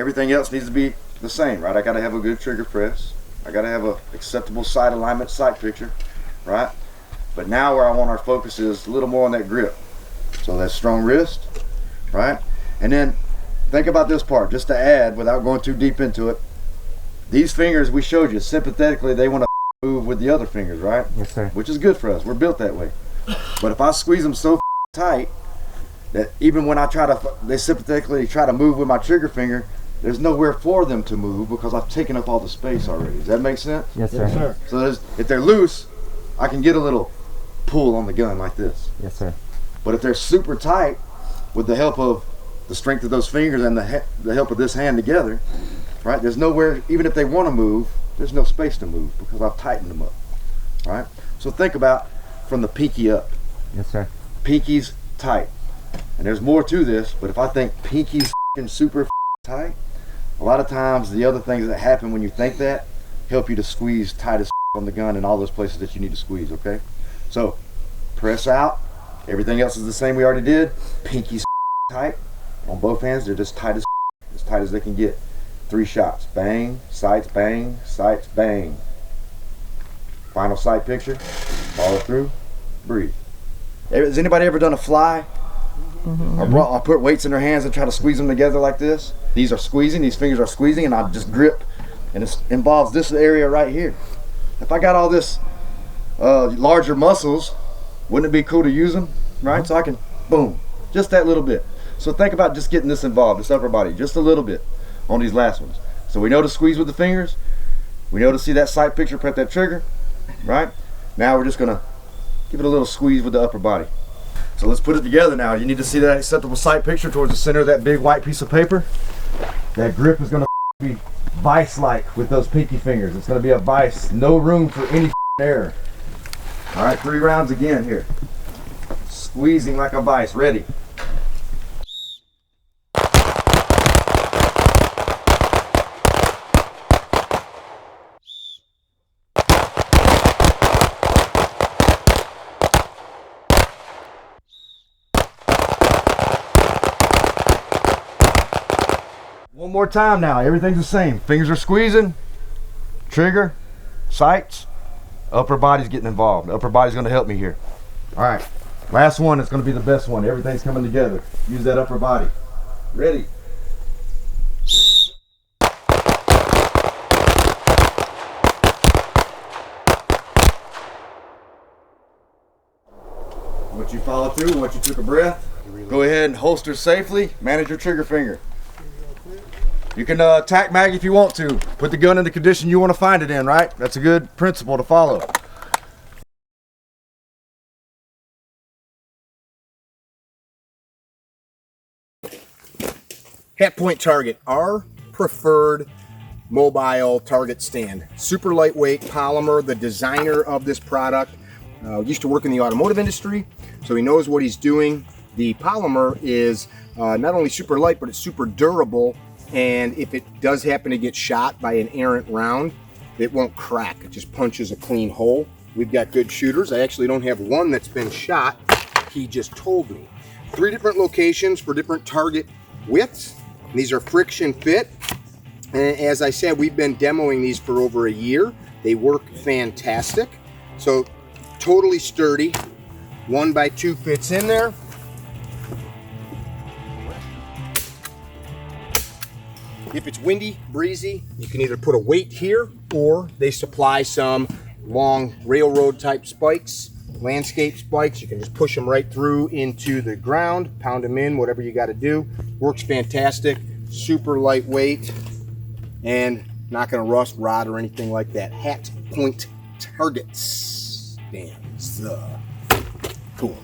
everything else needs to be the same, right? I gotta have a good trigger press. I gotta have a acceptable sight alignment, sight picture, right? But now where I want our focus is a little more on that grip. So that strong wrist, right? And then think about this part, just to add, without going too deep into it. These fingers we showed you, sympathetically, they want to move with the other fingers, right? Yes, sir. Which is good for us. We're built that way. But if I squeeze them so tight that even when they sympathetically try to move with my trigger finger, there's nowhere for them to move because I've taken up all the space already. Does that make sense? Yes, sir. Yes, sir. So if they're loose, I can get a little pull on the gun like this. Yes, sir. But if they're super tight, with the help of the strength of those fingers and the help of this hand together, right? There's nowhere, even if they want to move, there's no space to move because I've tightened them up, right? So think about from the pinky up. Yes, sir. Pinky's tight. And there's more to this, but if I think pinky's super tight, a lot of times the other things that happen when you think that help you to squeeze tight as on the gun in all those places that you need to squeeze, okay? So press out, everything else is the same we already did. Pinky's tight. On both hands, they're just tight as they can get. 3 shots, bang, sights, bang, sights, bang. Final sight picture, follow through, breathe. Has anybody ever done a fly? I'll put weights in their hands and try to squeeze them together like this. These are squeezing, these fingers are squeezing, and I just grip. And it involves this area right here. If I got all this larger muscles, wouldn't it be cool to use them, right? So I can, boom, just that little bit. So think about just getting this involved, this upper body, just a little bit on these last ones. So we know to squeeze with the fingers. We know to see that sight picture, press that trigger, right? Now we're just gonna give it a little squeeze with the upper body. So let's put it together now. You need to see that acceptable sight picture towards the center of that big white piece of paper. That grip is gonna be vice-like with those pinky fingers. It's gonna be a vice, no room for any error. All right, 3 rounds again here. Squeezing like a vice, ready. One more time now, everything's the same. Fingers are squeezing, trigger, sights, upper body's getting involved. The upper body's gonna help me here. All right, last one is gonna be the best one. Everything's coming together. Use that upper body. Ready. Once you follow through, once you took a breath, go ahead and holster safely, manage your trigger finger. You can tack mag if you want to. Put the gun in the condition you want to find it in, right? That's a good principle to follow. Hatpoint Target, our preferred mobile target stand. Super lightweight polymer. The designer of this product used to work in the automotive industry, so he knows what he's doing. The polymer is not only super light, but it's super durable. And if it does happen to get shot by an errant round, it won't crack. It just punches a clean hole. We've got good shooters. I actually don't have one that's been shot. He just told me. 3 different locations for different target widths. These are friction fit. And as I said, we've been demoing these for over a year. They work fantastic. So totally sturdy. 1x2 fits in there. If it's windy, breezy, you can either put a weight here, or they supply some long railroad type spikes, landscape spikes. You can just push them right through into the ground, pound them in, whatever you got to do. Works fantastic, super lightweight, and not going to rust, rot, or anything like that. Hatpoint Targets. Damn, cool.